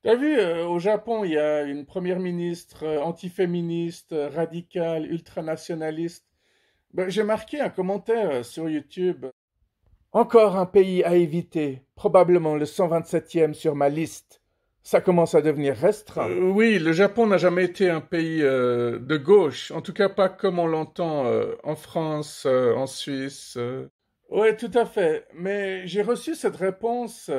T'as vu, au Japon, il y a une première ministre antiféministe, radicale, ultranationaliste. Ben, j'ai marqué un commentaire sur YouTube. Encore un pays à éviter, probablement le 127e sur ma liste. Ça commence à devenir restreint. Oui, le Japon n'a jamais été un pays de gauche, en tout cas pas comme on l'entend en France, en Suisse. Ouais, tout à fait. Mais j'ai reçu cette réponse.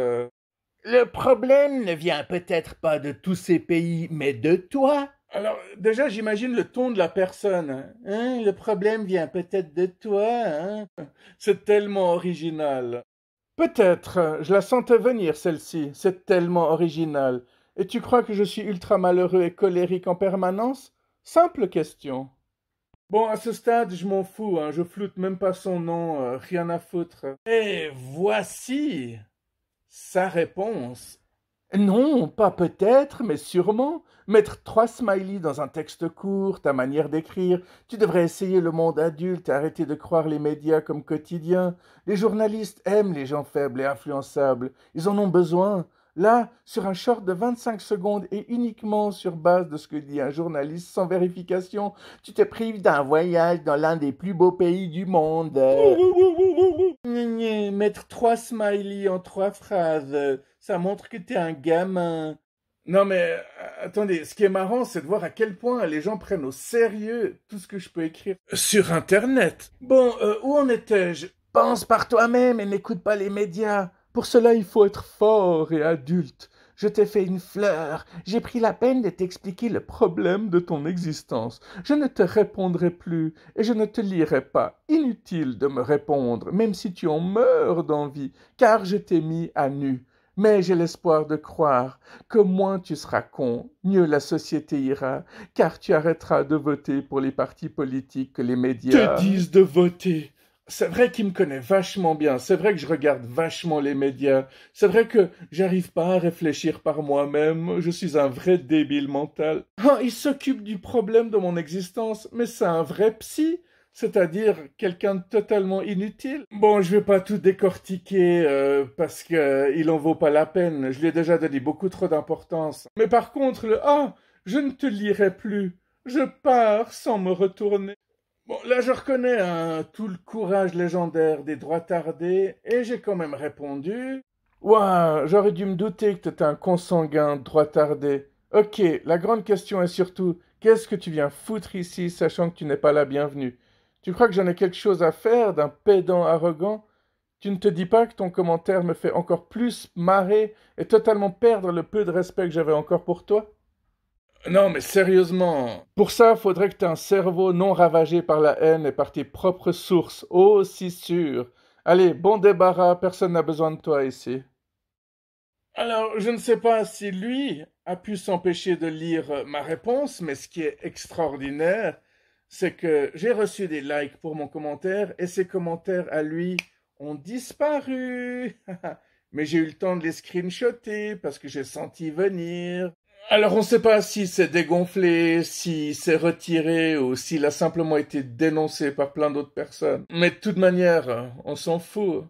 Le problème ne vient peut-être pas de tous ces pays, mais de toi. Alors, déjà, j'imagine le ton de la personne. Hein, le problème vient peut-être de toi, hein? C'est tellement original. Peut-être, je la sentais venir, celle-ci. C'est tellement original. Et tu crois que je suis ultra malheureux et colérique en permanence? Simple question. Bon, à ce stade, je m'en fous, hein. Je floute même pas son nom, rien à foutre. Et voici sa réponse. Non, pas peut-être, mais sûrement. Mettre trois smileys dans un texte court, ta manière d'écrire. Tu devrais essayer le monde adulte et arrêter de croire les médias comme quotidiens. Les journalistes aiment les gens faibles et influençables. Ils en ont besoin. Là, sur un short de 25 secondes et uniquement sur base de ce que dit un journaliste sans vérification, tu te prives d'un voyage dans l'un des plus beaux pays du monde. Mettre trois smileys en trois phrases, ça montre que t'es un gamin. Non mais attendez, ce qui est marrant, c'est de voir à quel point les gens prennent au sérieux tout ce que je peux écrire sur Internet. Bon, où en étais-je? Pense par toi-même et n'écoute pas les médias. Pour cela, il faut être fort et adulte. Je t'ai fait une fleur. J'ai pris la peine de t'expliquer le problème de ton existence. Je ne te répondrai plus et je ne te lirai pas. Inutile de me répondre, même si tu en meurs d'envie, car je t'ai mis à nu. Mais j'ai l'espoir de croire que moins tu seras con, mieux la société ira, car tu arrêteras de voter pour les partis politiques que les médias te disent de voter. C'est vrai qu'il me connaît vachement bien, c'est vrai que je regarde vachement les médias, c'est vrai que j'arrive pas à réfléchir par moi-même, je suis un vrai débile mental. Ah, il s'occupe du problème de mon existence, mais c'est un vrai psy, c'est-à-dire quelqu'un de totalement inutile. Bon, je vais pas tout décortiquer parce que il en vaut pas la peine, je lui ai déjà donné beaucoup trop d'importance. Mais par contre, je ne te lirai plus, je pars sans me retourner. Bon, là, je reconnais hein, tout le courage légendaire des droits tardés, et j'ai quand même répondu. Ouah, j'aurais dû me douter que t'étais un consanguin de droit tardé. Ok, la grande question est surtout, qu'est-ce que tu viens foutre ici, sachant que tu n'es pas la bienvenue? Tu crois que j'en ai quelque chose à faire d'un pédant arrogant? Tu ne te dis pas que ton commentaire me fait encore plus marrer et totalement perdre le peu de respect que j'avais encore pour toi? Non, mais sérieusement, pour ça, faudrait que tu aies un cerveau non ravagé par la haine et par tes propres sources. Oh, si sûr. Allez, bon débarras, personne n'a besoin de toi ici. Alors, je ne sais pas si lui a pu s'empêcher de lire ma réponse, mais ce qui est extraordinaire, c'est que j'ai reçu des likes pour mon commentaire et ces commentaires à lui ont disparu. Mais j'ai eu le temps de les screenshotter parce que j'ai senti venir. Alors on ne sait pas si c'est dégonflé, si c'est retiré ou s'il a simplement été dénoncé par plein d'autres personnes. Mais de toute manière, on s'en fout.